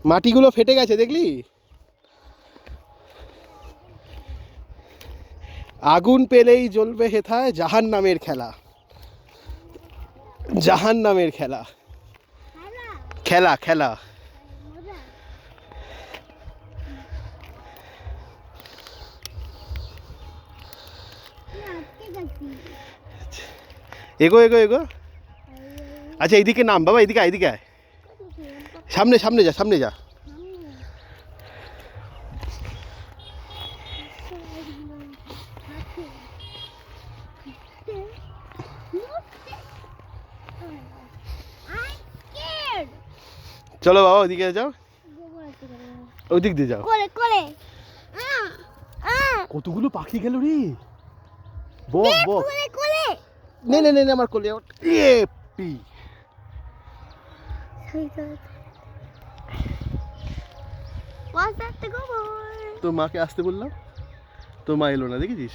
মাটিগুলো ফেটে গেছে দেখলি? আগুন পেলেই জ্বলবে হেথায়, জাহান নামের খেলা। জাহান নামের খেলা, খেলা খেলা। এগো এগো এগো। আচ্ছা এইদিকে নাম বাবা, এইদিকে আয়, এইদিকে আয়। সামনে সামনে যা, সামনে যা। চলো বাবা ওইদিকে যাও, ওই দিক দিয়ে যাও। কতগুলো পাখি গেল রে। বক বক। নে নে নে নে, আমার কোলে ওঠ। পি তোর মাকে আসতে বললাম, তোর মা এলো না, দেখেছিস?